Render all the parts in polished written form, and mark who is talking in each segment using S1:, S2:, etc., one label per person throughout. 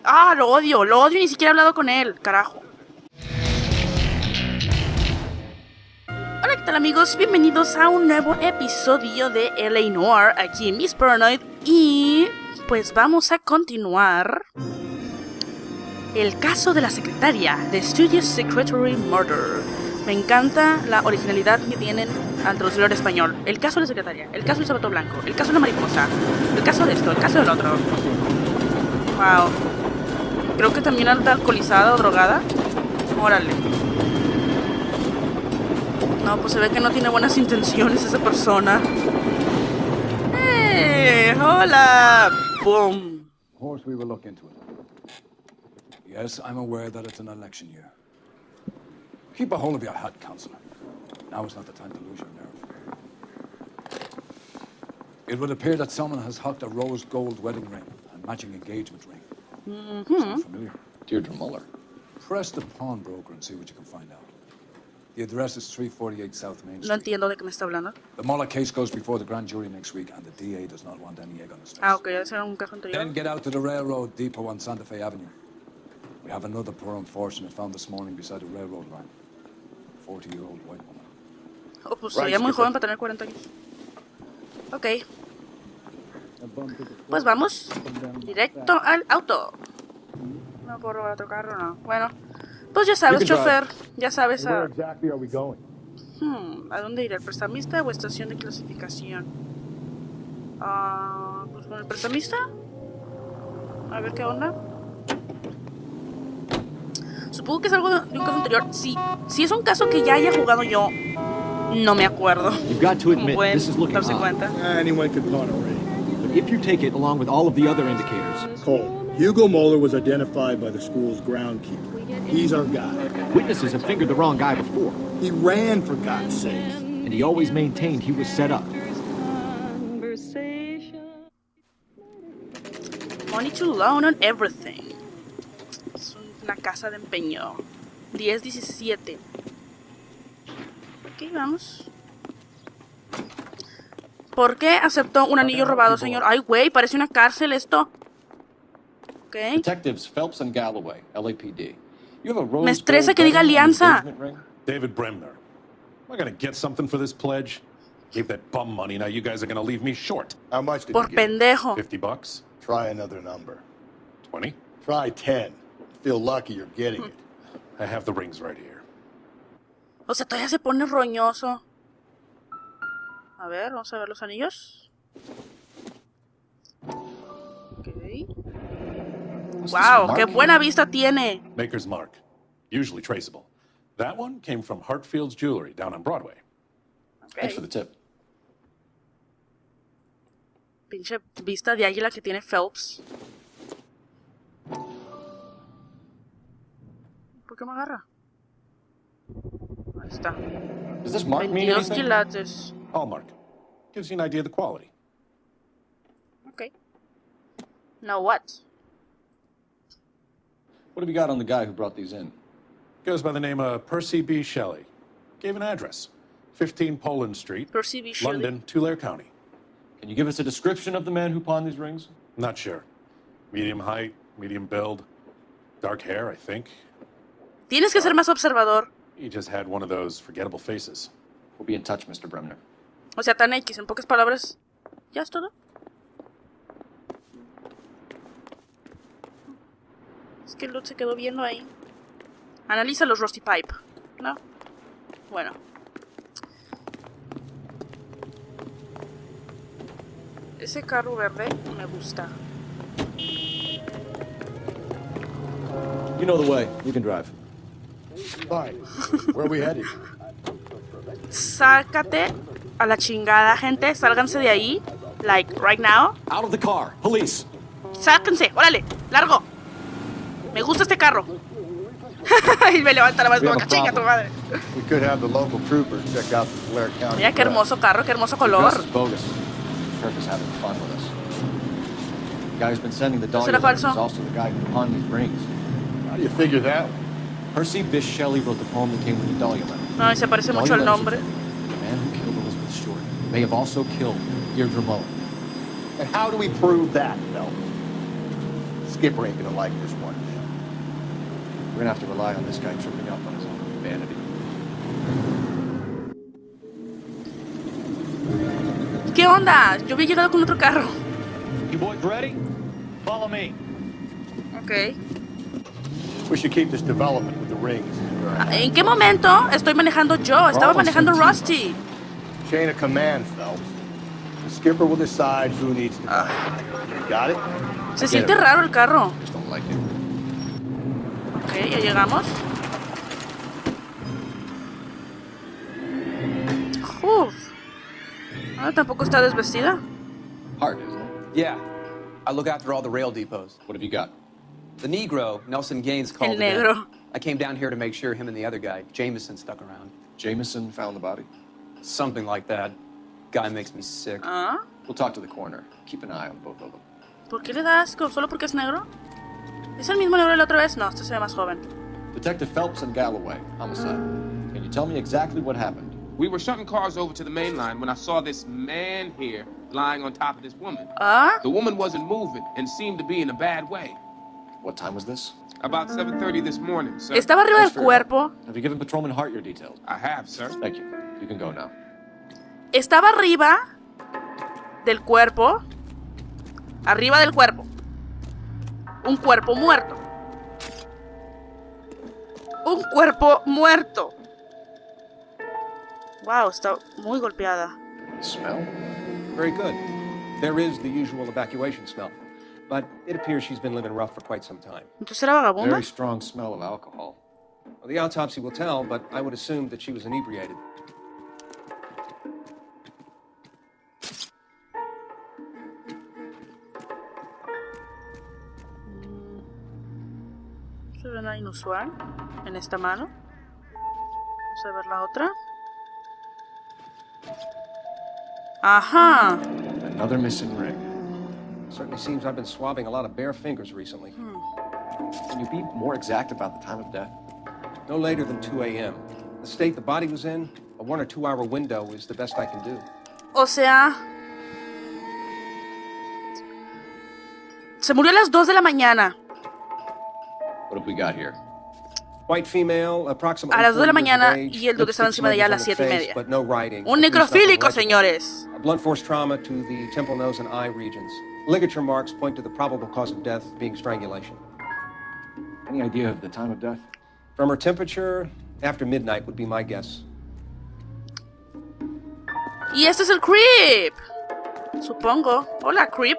S1: Ah, lo odio, y ni siquiera he hablado con él, carajo. Hola, ¿qué tal amigos? Bienvenidos a un nuevo episodio de L.A Noire, aquí en Miss Paranoid. Y pues vamos a continuar el caso de la secretaria de Studio Secretary Murder. Me encanta la originalidad que tienen al traducirlo en español. El caso de la secretaria, el caso del zapato blanco, el caso de la mariposa, el caso de esto, el caso del otro. Wow. Creo que también anda alcoholizada o drogada. Órale. No, pues se ve que no tiene buenas intenciones esa persona. ¡Hey! ¡Hola! ¡Boom!
S2: Of course we will look into it. Yes, I'm aware that it's an election year. Keep a hold of your hat, Counselor. Now is not the time to lose your nerve. It would appear that someone has hocked a rose gold wedding ring and matching engagement ring. Sound familiar?
S3: Deirdre Muller.
S2: Press the pawnbroker and see what you can find out. The address is 348 South Main Street.
S1: No entiendo de qué me está hablando.
S2: The Muller case goes before the grand jury next week, and the DA does not want any egg on his face.
S1: Ah, ok, ese era un caso anterior.
S2: Then get out to the railroad depot on Santa Fe Avenue. We have another poor unfortunate found this morning beside the railroad line. 40-year-old white woman.
S1: Oh, pues sería muy joven para tener 40 años. Ok. Pues vamos directo al auto. No puedo robar otro carro, no. Bueno, pues ya sabes, chofer. Ya sabes a dónde ir, el prestamista o estación de clasificación. Pues con el prestamista. A ver qué onda. Supongo que es algo de un caso anterior. Si es un caso que ya haya jugado yo, no me acuerdo. Como pueden darse cuenta.
S4: Anyone could pawn a ring.
S3: But if you take it along with all of the other indicators...
S4: Cole, Hugo Moeller was identified by the school's groundkeeper. He's our guy.
S3: Witnesses have fingered the wrong guy before.
S4: He ran, for God's sakes.
S3: And he always maintained he was set up.
S1: Money to loan on everything. Es una casa de empeño. 10-17. Ok, vamos. ¿Por qué aceptó un anillo robado, señor? Ay, güey, parece una cárcel esto. Ok.
S5: Detectives Phelps and Galloway, LAPD. You have a rose
S1: Me estresa
S5: gold
S1: que diga
S5: wedding
S1: alianza.
S5: engagement ring?
S6: David Bremner. Am I gonna get something for this pledge? Gave that bum money, now you guys are gonna leave me short.
S4: How much did
S1: Por
S4: you get?
S1: pendejo.
S6: $50?
S4: Try another number.
S6: 20?
S4: Try 10. Feel lucky you're getting it.
S6: I have the rings right here.
S1: O sea, todavía se pone roñoso. A ver, vamos a ver los anillos. Ok. Wow, qué buena vista tiene.
S6: Maker's mark. Usually traceable. That one came from Hartfield's Jewelry down on Broadway.
S5: Thanks for the tip.
S1: Pinche vista de águila que tiene Phelps. ¿Por qué me agarra? Ahí está.
S5: Does this mark mean
S1: 22
S5: anything?
S1: quilates.
S6: Hallmark. Gives you an idea of the quality.
S1: Ok. Now what?
S5: What have you got on the guy who brought these in?
S6: Goes by the name of Percy B. Shelley. Gave an address. 15 Poland Street,
S1: Percy B. Shelley.
S6: London, Tulare County.
S5: Can you give us a description of the man who pawned these rings?
S6: Not sure. Medium height, medium build. Dark hair, I think.
S1: Tienes que ser más observador.
S6: He just had one of those forgettable faces.
S5: We'll be in touch, Mr. Bremner.
S1: O sea, tan X, en pocas palabras. ¿Ya es todo? Es que el dude se quedó viendo ahí. Analiza los Rusty Pipe. ¿No? Bueno. Ese carro verde me gusta.
S5: You know the way. You can drive.
S4: Fine. Where are we headed?
S1: Sácate a la chingada, gente. Sálganse de ahí. Like, right now.
S3: Out of the car! Police!
S1: Sáquense, órale, largo. Me gusta este carro. Y me levanta la mano como chinga tu madre.
S4: We could have the local troopers check out the Tulare County.
S1: Mira qué hermoso carro, qué hermoso color.
S5: This is bogus. Sheriff is having fun with us. The guy who's been sending the
S1: ¿Será
S5: dahlia rings
S1: falso?
S5: is also the guy who pawned these rings.
S4: How do you figure that?
S5: Percy Bysshe Shelley wrote the poem that came with the dahlia letter.
S1: Ay, se parece mucho al nombre.
S5: The man who killed Elizabeth Short may have also killed Deirdre Muller.
S4: And how do we prove that, Phil?
S5: Skipper ain't gonna like this one. We're gonna have to rely on this guy tripping up on his own vanity.
S1: ¿Qué onda? Yo había llegado con otro carro.
S3: You boys ready? Follow me.
S1: Ok.
S4: We should keep this development with the rings.
S1: ¿En qué momento estoy manejando yo? Estaba manejando Rusty.
S4: Chain of command, Phelps. The skipper will decide who needs to go. Got it?
S1: Se siente raro el carro.
S5: Just don't like it.
S1: Ok, ya llegamos. Uf. Ah, tampoco está desvestida.
S5: Hard, isn't it?
S7: Yeah. I look after all the rail depots.
S5: What have you got?
S7: The Negro, Nelson Gaines, called
S1: El
S7: it in.
S1: negro.
S7: I came down here to make sure him and the other guy, Jameson, stuck around.
S5: Jameson found the body?
S7: Something like that. Guy makes me sick.
S1: Ah,
S5: We'll talk to the coroner. Keep an eye on both of them.
S1: ¿por qué le da asco? ¿Solo porque es negro? ¿Es el mismo negro de la otra vez? No, este se ve más joven.
S5: Detective Phelps and Galloway, homicide. Can you tell me exactly what happened?
S8: We were shutting cars over to the main line when I saw this man here lying on top of this woman.
S1: Ah,
S8: The woman wasn't moving and seemed to be in a bad way.
S5: What time was this?
S8: About 7:30 this morning, sir.
S1: estaba arriba del
S5: Thanks for your help.
S1: cuerpo.
S5: Have you given Patrolman Hart your details?
S8: I have, sir.
S5: Thank you. You can go now.
S1: Estaba arriba del cuerpo. Arriba del cuerpo. Un cuerpo muerto. Un cuerpo muerto. Wow, está muy golpeada.
S5: Smell?
S9: Very good. There is the usual evacuation smell, but it appears she's been living rough for quite some time.
S1: ¿Entonces era vagabunda?
S5: Very strong smell of alcohol.
S9: Well, the autopsy will tell, but I would assume that she was inebriated.
S1: Se ve nada inusual en esta mano. Vamos a ver la otra. Ajá.
S5: Another missing ring.
S9: Certainly seems I've been swabbing a lot of bare fingers recently.
S5: Can you be more exact about the time of death?
S9: No later than 2 a.m. The state the body was in, a 1 or 2 hour window is the best I can do.
S1: O sea, se murió a las 2 de la mañana.
S5: What have we got here?
S9: White female, approximately
S1: A las 2 de la
S9: 40 years of
S1: mañana
S9: age,
S1: y el dude estaba
S9: lipstick
S1: encima de ella a
S9: smudges
S1: las
S9: on the
S1: 7:30.
S9: face, but no writing,
S1: Un
S9: at least nothing
S1: necrofílico,
S9: legible.
S1: señores.
S9: A blunt force trauma to the temple, nose, and eye regions. Ligature marks point to the probable cause of death being strangulation.
S5: Any idea of the time of death?
S9: From her temperature, after midnight would be my guess.
S1: Y este es el creep. Supongo. Hola, creep.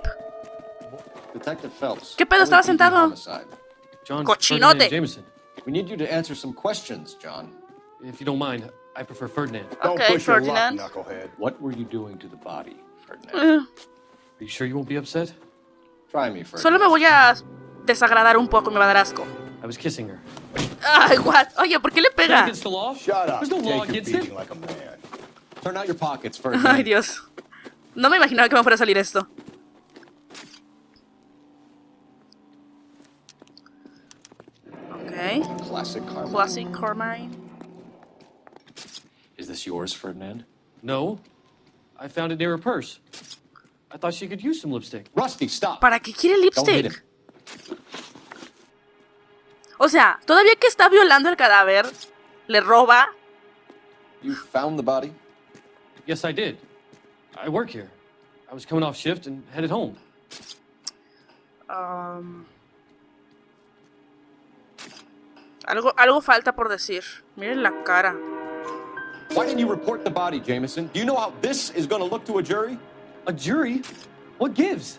S5: Detective Phelps.
S1: ¿Qué pedo? Estaba sentado.
S5: Homicide.
S3: John
S1: Cochinote.
S3: Ferdinand Jameson.
S5: We need you to answer some questions, John.
S3: If you don't mind, I prefer Ferdinand.
S4: Don't
S1: Okay,
S4: push your luck,
S1: Ferdinand.
S4: knucklehead.
S5: What were you doing to the body, Ferdinand?
S3: Are you sure you won't be upset?
S5: Try me, Ferdinand.
S1: Solo me voy a desagradar un poco, me va a dar asco.
S3: I was kissing her.
S1: Ay, what? Oye, ¿por qué le
S3: Is that
S1: pega?
S3: against the law?
S4: Shut up.
S3: There's no law
S4: Take your
S3: against
S4: beating
S3: it.
S4: like a man.
S5: Turn out your pockets,
S1: Ay,
S5: Ferdinand.
S1: Dios. No me imaginaba que me fuera a salir esto. Ok.
S5: Classic karma.
S1: Classic Carmine.
S5: Is this yours, Ferdinand?
S3: No. I found it near her purse. I thought she could use some lipstick.
S5: Rusty, stop.
S1: ¿Para qué quiere
S5: Don't hit him.
S1: lipstick? O sea, todavía que está violando el cadáver, le roba.
S5: You found the body?
S3: Yes, I did. I work here. I was coming off shift and headed home.
S1: Algo falta por decir. Miren la cara.
S5: Why didn't you report the body, Jameson? Do you know how this is going to look to a jury?
S3: A jury? What gives?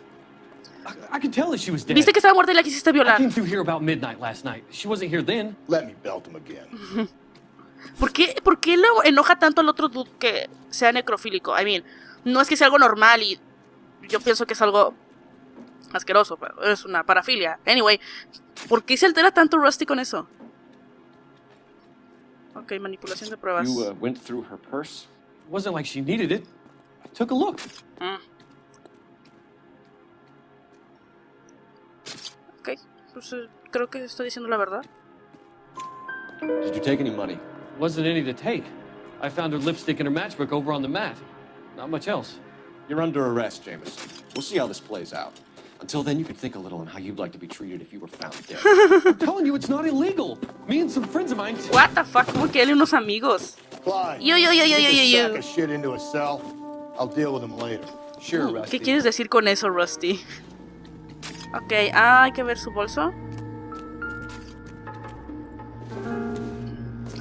S3: I could tell that she was dead.
S1: Viste que estaba muerta y la quisiste
S3: I
S1: violar.
S3: came through here about midnight last night. She wasn't here then.
S4: Let me belt him again.
S1: ¿Por qué lo enoja tanto al otro dude que sea necrofílico? I mean, no es que sea algo normal y yo pienso que es algo asqueroso, pero es una parafilia. Anyway, ¿por qué se altera tanto Rusty con eso? Ok, manipulación de pruebas.
S5: You went through her purse?
S3: It wasn't like she needed it. I took a look.
S1: Ok, pues creo que estoy diciendo la verdad.
S5: Did you take any money?
S3: Wasn't any to take. I found her lipstick and her matchbook over on the mat. Not much else.
S5: You're under arrest, Jameson. We'll see how this plays out. Until then, you could think a little on how you'd like to be treated if you were found dead.
S3: I'm telling you, it's not illegal. Me and some friends of mine.
S1: What the fuck? ¿Cómo que él y unos amigos?
S4: Clyde,
S1: Yo.
S4: get this sack of shit into a cell. I'll deal with him later.
S7: Sure, Rusty.
S1: ¿Qué quieres decir con eso, Rusty? Ok, hay que ver su bolso.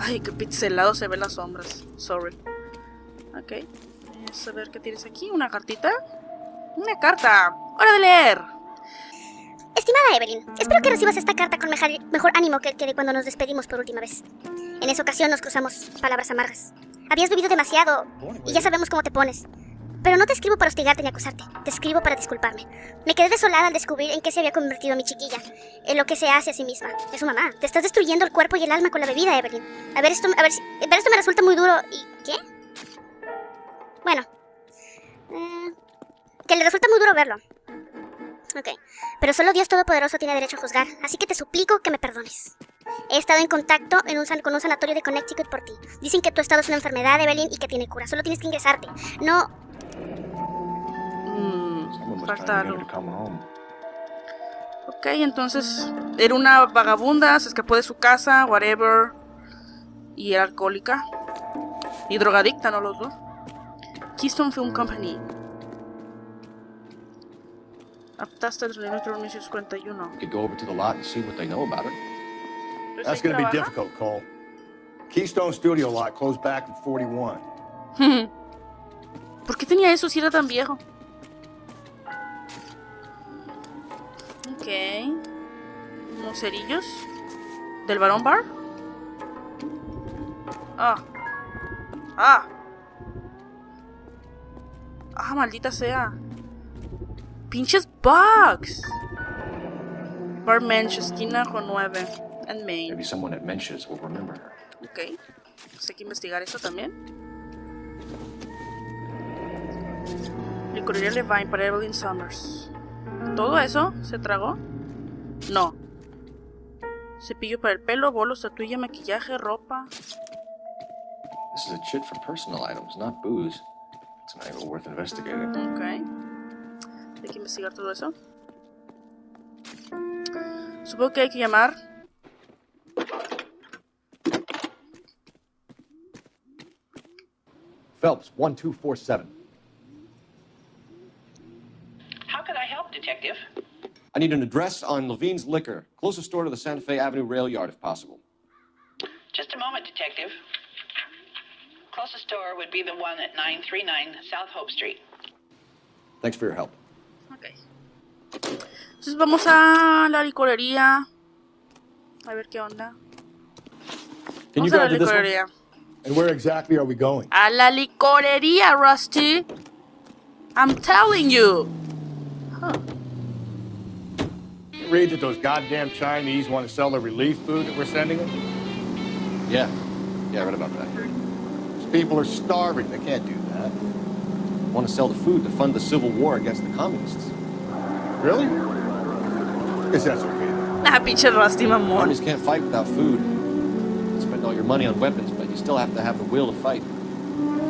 S1: Ay, qué pixelado se ven las sombras. Sorry. Ok. Vamos a ver qué tienes aquí. ¿Una cartita? ¡Una carta! ¡Hora de leer!
S10: Estimada Evelyn, espero que recibas esta carta con mejor ánimo que el que de cuando nos despedimos por última vez. En esa ocasión nos cruzamos palabras amargas. Habías bebido demasiado y ya sabemos cómo te pones. Pero no te escribo para hostigarte ni acusarte. Te escribo para disculparme. Me quedé desolada al descubrir en qué se había convertido mi chiquilla. En lo que se hace a sí misma. Es su mamá. Te estás destruyendo el cuerpo y el alma con la bebida, Evelyn. Ver esto me resulta muy duro. ¿Y qué? Bueno. Que le resulta muy duro verlo. Ok. Pero solo Dios Todopoderoso tiene derecho a juzgar. Así que te suplico que me perdones. He estado en contacto con un sanatorio de Connecticut por ti. Dicen que tu estado es una enfermedad, Evelyn, y que tiene cura. Solo tienes que ingresarte. No...
S1: falta algo. Ok, entonces era una vagabunda, se escapó de su casa, whatever. Y era alcohólica. Y drogadicta, ¿no? Los dos. Keystone Film Company. Aptaste el 1941.
S5: You could go over to the lot and see what they know about it.
S4: That's going to be difficult, Cole. Keystone Studio lot closed back in 41.
S1: ¿Por qué tenía eso si era tan viejo? Ok. Unos cerillos. ¿Del Barón Bar? Ah, maldita sea. Pinches bugs. Bar Mensch, esquina con 9. And Main.
S5: Maybe someone at Mensch's will remember her.
S1: Ok. Pues hay que investigar eso también. Licorería Levine para Evelyn Summers. ¿Todo eso se tragó? No. Cepillo para el pelo, bolos, tatuilla, maquillaje, ropa.
S5: This is a chit for personal items, not booze. It's an angle worth investigating.
S1: Ok. Hay que investigar todo eso. Supongo que hay que llamar.
S9: Phelps, 1247.
S11: How can I help, Detective?
S5: I need an address on Levine's Liquor, closest store to the Santa Fe Avenue rail yard, if possible.
S11: Just a moment, Detective. Closest store would be the one at 939 South Hope Street.
S5: Thanks for your help.
S1: Ok. Entonces vamos a la licorería. A ver qué onda.
S4: Can you
S1: Vamos a la
S4: guide to this one?
S1: licorería.
S4: And where exactly are we going?
S1: A la licorería, Rusty. I'm telling you. Huh.
S4: You read that those goddamn Chinese want to sell the relief food that we're sending them?
S5: Yeah, I read about that.
S4: These people are starving. They can't do that.
S5: I want to sell the food to fund the civil war against the communists.
S4: Really? Guess that's okay.
S1: Ah, pinche Rusty, mamón.
S5: Armies can't fight without food. You spend all your money on weapons, but you still have to have the will to fight.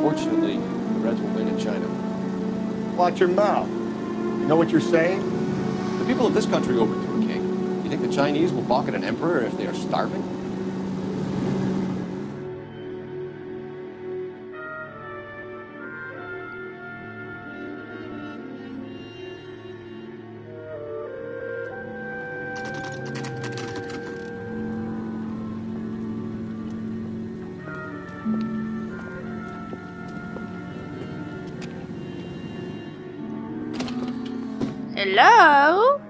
S5: Fortunately, the Reds will win in China.
S4: Watch your mouth. You know what you're saying?
S5: The people of this country overthrew a king. You think the Chinese will balk at an emperor if they are starving?
S1: Hello.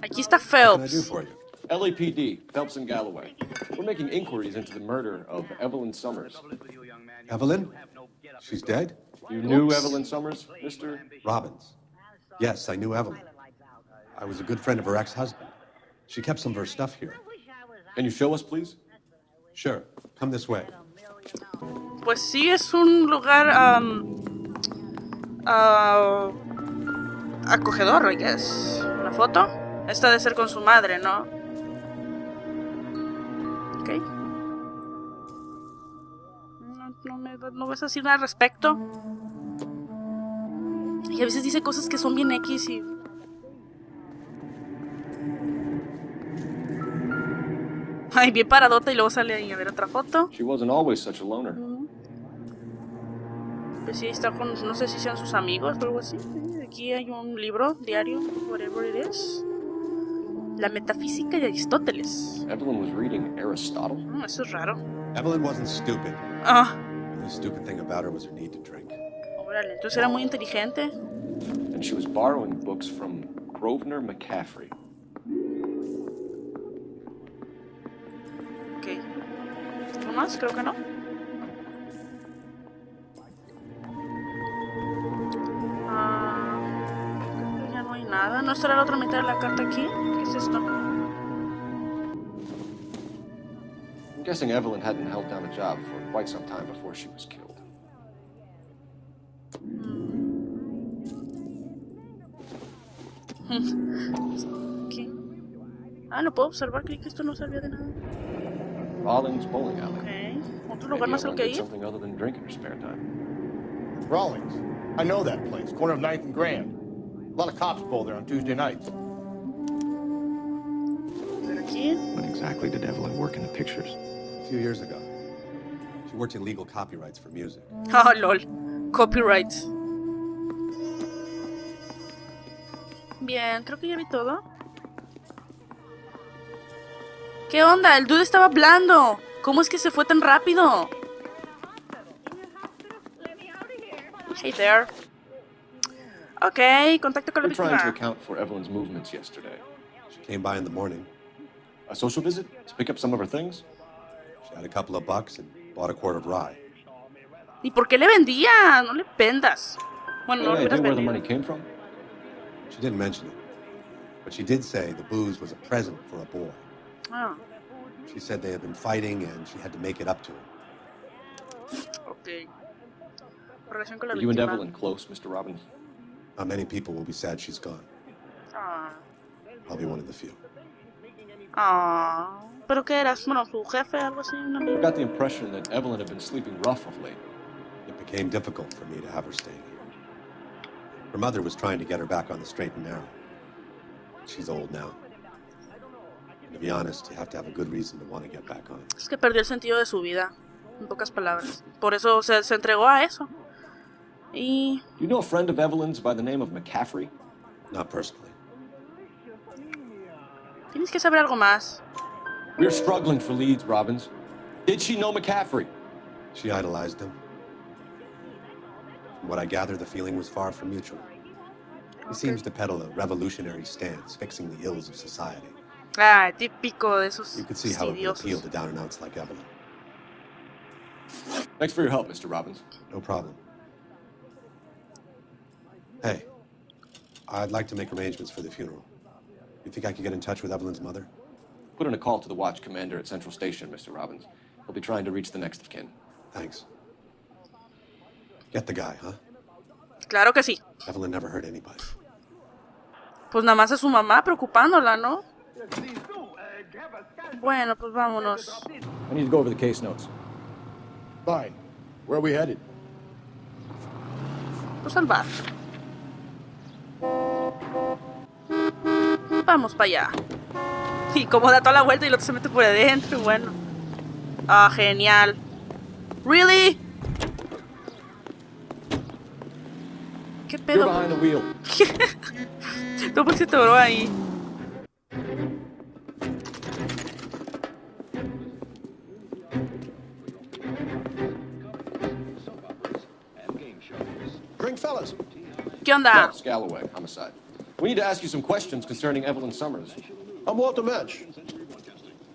S1: Aquí está
S6: What can I do
S1: Phelps.
S6: for you?
S5: LAPD, Phelps and Galloway. We're making inquiries into the murder of Evelyn Summers.
S6: Evelyn? She's dead?
S5: You knew Evelyn Summers, Mr.
S6: Robbins. Yes, I knew Evelyn. I was a good friend of her ex-husband. She kept some of her stuff here.
S5: Can you show us, please?
S6: Sure. Come this way.
S1: Pues sí, es un lugar acogedor, I guess. ¿La foto? Esta debe ser con su madre, ¿no? Ok. No vas a decir nada al respecto. Y a veces dice cosas que son bien X y... Ay, bien paradota y luego sale ahí a ver otra foto.
S5: She wasn't always such a loner.
S1: Pues sí, está con, no sé si sean sus amigos o algo así. Aquí hay un libro, diario, whatever it is. La metafísica de Aristóteles.
S5: Evelyn was reading Aristotle.
S1: Eso es raro.
S6: Evelyn wasn't stupid.
S1: Ah.
S6: The stupid thing about her was her need to drink.
S1: Órale, entonces era muy inteligente.
S5: And she was borrowing books from Grosvenor McCaffrey.
S1: Ok. ¿No más? Creo que no. Creo que ya no hay nada. ¿No estará la otra mitad de la carta aquí? ¿Qué es esto?
S5: I'm guessing Evelyn hadn't held down a job for quite some time before she was killed.
S1: ¿Qué? Ah, lo puedo observar. Creí que esto no servía de nada.
S5: Rawlings Bowling Alley.
S1: Okay. ¿Otro lugar más al que ir?
S5: Something other than drink in her spare time.
S4: Rawlings. I know that place. Corner of 9th and Grand. A lot of cops bowl there on Tuesday nights.
S5: When exactly did Evelyn work in the pictures?
S6: A few years ago. She worked in legal copyrights for music.
S1: Oh, lol. Copyrights. Bien, creo que ya vi todo. ¿Qué onda? El dude estaba hablando. ¿Cómo es que se fue tan rápido? Hey there. Ok, contacto con la
S5: We're trying to
S1: víctima.
S5: account for Evelyn's movements yesterday.
S6: She came by in the morning.
S5: A social visit to pick up some of her things?
S6: She had a couple of bucks and bought a quart of rye.
S1: ¿Y por qué le vendía? No le vendas. Bueno, no
S5: Any
S1: le hubieras
S5: idea where the
S1: vendido.
S5: money came from?
S6: She didn't mention it, but she did say the booze was a present for a boy.
S1: Ah,
S6: She said they had been fighting and she had to make it up to him.
S1: ok. Relación con la
S5: Are you and
S1: víctima.
S5: Evelyn close, Mr. Robbins?
S6: Not many people will be sad she's gone.
S1: Ah.
S6: I'll be one of the few.
S1: Ah. ¿Pero qué eras? Bueno, su jefe, algo así, un
S5: I
S1: amigo.
S5: got the impression that Evelyn had been sleeping rough of late.
S6: It became difficult for me to have her staying here. Her mother was trying to get her back on the straight and narrow. She's old now. And to be honest, you have to have a good reason to want to get back on.
S1: Es que perdió el sentido de su vida, en pocas palabras. Por eso se entregó a eso. Y...
S5: Do you know a friend of Evelyn's by the name of McCaffrey?
S6: Not personally.
S1: Tienes que saber algo más.
S5: We're struggling for leads, Robbins. Did she know McCaffrey?
S6: She idolized him. From what I gather, the feeling was far from mutual. He seems to peddle a revolutionary stance, fixing the ills of society.
S1: Ah, típico de esos
S6: You could see how it would
S1: fastidiosos.
S6: appeal to down-and-outs like Evelyn.
S5: Thanks for your help, Mr. Robbins.
S6: No problem. Hey, I'd like to make arrangements for the funeral. You think I could get in touch with Evelyn's mother?
S5: Put in a call to the watch commander at Central Station, Mr. Robbins. He'll be trying to reach the next of kin.
S6: Thanks. Get the guy, huh?
S1: Claro que sí.
S6: Evelyn never hurt anybody.
S1: Pues nada más es su mamá preocupándola, ¿no? Bueno, pues vámonos.
S9: I need to go over the case notes.
S4: Fine. Where are we headed?
S1: Pues al bar. Vamos para allá. Y como da toda la vuelta y el otro se mete por adentro, bueno. Ah, genial. ¿Really? ¿Qué
S5: You're
S1: pedo?
S5: behind the wheel.
S1: ¿Tú por qué se atoró ahí?
S4: Drink, fellas.
S1: ¿Qué onda?
S5: Scalloway, homicide. We need to ask you some questions concerning Evelyn Summers.
S4: I'm Walter Mensch.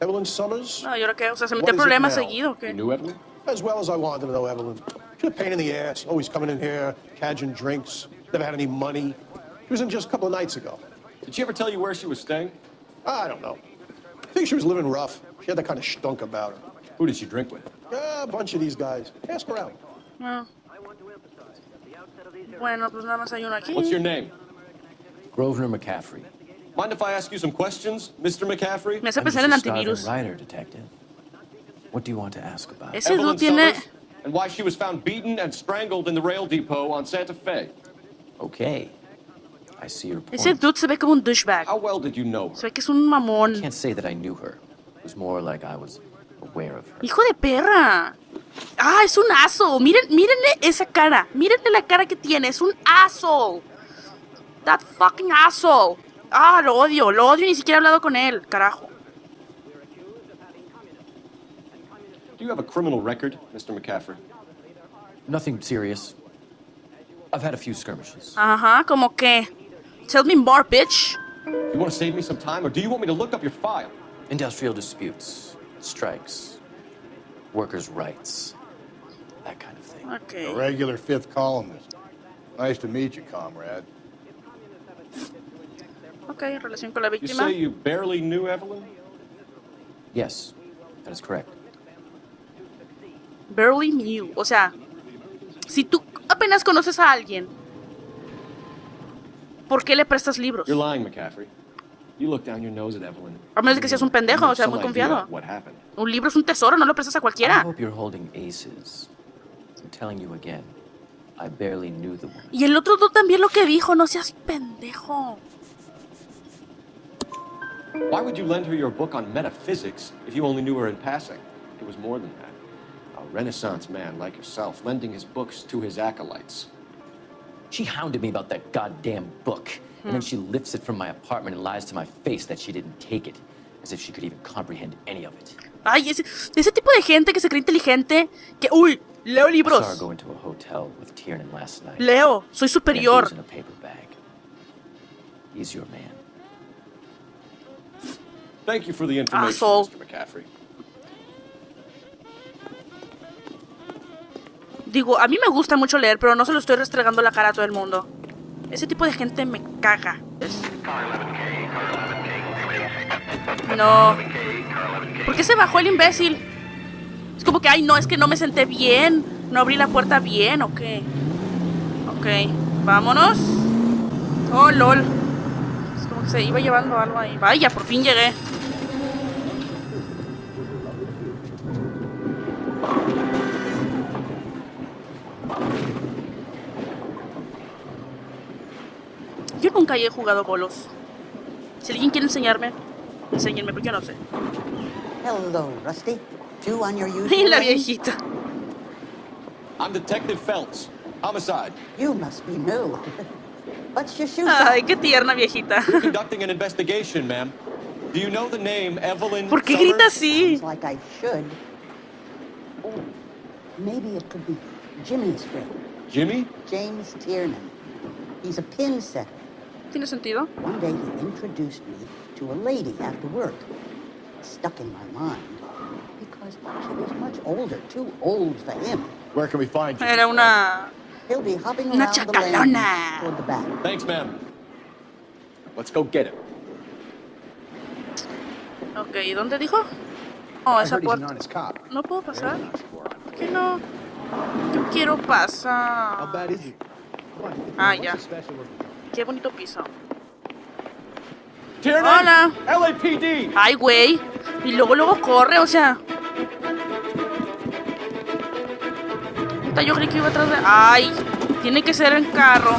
S4: Evelyn Summers?
S1: No, yo creo que, o sea, se
S4: What
S1: mete
S4: is it
S1: problemas
S4: now?
S1: seguido, ¿o
S5: You
S1: qué?
S5: knew Evelyn?
S4: As well as I wanted to know Evelyn. She's a pain in the ass, always coming in here, cadging drinks, never had any money. She was in just a couple of nights ago.
S5: Did she ever tell you where she was staying?
S4: I don't know. I think she was living rough. She had that kind of stunk about her.
S5: Who did she drink with?
S4: A bunch of these guys. Ask her out.
S1: No. Bueno, pues nada más hay uno aquí.
S5: What's your name?
S12: Grosvenor McCaffrey.
S5: Mind if I ask you some questions, Mr. McCaffrey?
S1: Me hace
S12: I'm
S1: pensar en
S12: Mr. Starvin
S1: antivirus.
S12: Ryder, detective. What do you want to ask about?
S1: Ese
S5: Evelyn
S1: dude tiene...
S5: Summers, and why she was found beaten and strangled in the rail depot on Santa Fe.
S12: Okay. I see your point.
S1: Ese dude se ve como un douchebag.
S5: How well did you know her?
S1: Se ve que es un mamón.
S12: I can't say that I knew her. was more like I was aware of her.
S1: ¡Hijo de perra! ¡Ah, es un asshole! Mírenle esa cara. Mírenle la cara que tiene. Es un asshole. That fucking asshole. Ah, lo odio. Ni siquiera he hablado con él. Carajo.
S5: Do you have a criminal record, Mr. McCaffrey?
S12: Nothing serious. I've had a few skirmishes.
S1: Ajá, como que. Tell me more, bitch.
S5: You want to save me some time, or do you want me to look up your file?
S12: Industrial disputes, strikes, workers' rights, that kind of thing.
S1: Okay.
S13: A regular fifth columnist. Nice to meet you, comrade.
S1: Ok, relación con la
S5: You
S1: víctima.
S5: say you barely knew Evelyn?
S12: Yes, that is correct.
S1: Barely knew. O sea, si tú apenas conoces a alguien, ¿por qué le prestas libros?
S5: You're lying, McCaffrey. You look down your nose at Evelyn.
S1: A menos de que seas un pendejo, o sea, muy
S5: Some idea
S1: confiado.
S5: what happened.
S1: Un libro es un tesoro, no lo prestas a
S12: I
S1: cualquiera.
S12: hope you're holding aces. I'm telling you again, I barely knew the woman.
S1: Y el otro tú también lo que dijo, no seas pendejo.
S5: Why would you lend her your book on metaphysics if you only knew her in passing? It was more than that. A Renaissance man like yourself, lending his books to his acolytes.
S12: She hounded me about that goddamn book. And then she lifts it from my apartment and lies to my face that she didn't take it. As if she could even comprehend any of it.
S1: Ay, ese tipo de gente que se cree inteligente, que, uy, leo
S12: I saw her
S1: libros.
S12: go into a hotel with Tiernan last night.
S1: Leo, soy superior.
S12: And he was in a paper bag. He's your man.
S5: Thank you for the information,
S1: Asshole.
S5: Mr. McCaffrey.
S1: Digo, a mí me gusta mucho leer, pero no se lo estoy restregando la cara a todo el mundo. Ese tipo de gente me caga. No. ¿Por qué se bajó el imbécil? Es como que, ay, no, es que no me senté bien. No abrí la puerta bien, ¿o qué? Ok, vámonos. Oh, lol. Es como que se iba llevando algo ahí. Vaya, por fin llegué. Yo nunca he jugado bolos. Si alguien quiere enseñarme, enséñenme, porque yo no sé.
S14: Hello, Rusty. Two on your usual.
S1: Y la
S14: lane?
S1: viejita.
S5: I'm Detective Phelps. Homicide.
S14: You must be new. What's your shoes?
S1: Ay, qué tierna viejita.
S5: We're conducting an investigation, ma'am. Do you know the name Evelyn
S1: ¿Por qué
S5: Summers?
S1: grita así?
S14: Sounds like I should. Oh, maybe it could be Jimmy's friend.
S5: Jimmy?
S14: James Tiernan. He's a pin setter.
S1: ¿Tiene sentido?
S14: One day he introduced me to a lady after work. It stuck in my mind because she was much older, too old for him.
S13: Where can we find you?
S1: Era una...
S14: He'll be hopping
S1: Una
S14: around the
S1: chacalona.
S14: land toward the back.
S5: Thanks, ma'am. Let's go get him.
S1: Ok, ¿y dónde dijo? Oh,
S4: I
S1: esa
S4: heard he's an
S1: puerta.
S4: honest cop.
S1: ¿No puedo pasar? ¿Por qué no? Yo quiero pasar.
S4: How bad is he? Come on,
S1: Ah,
S4: what's
S1: ya.
S4: the special with him?
S1: Qué bonito piso.
S5: Tiernan!
S1: Hola.
S5: LAPD!
S1: Ay, güey. Y luego corre, o sea. Puta, yo creí que iba atrás de... Ay, tiene que ser en carro.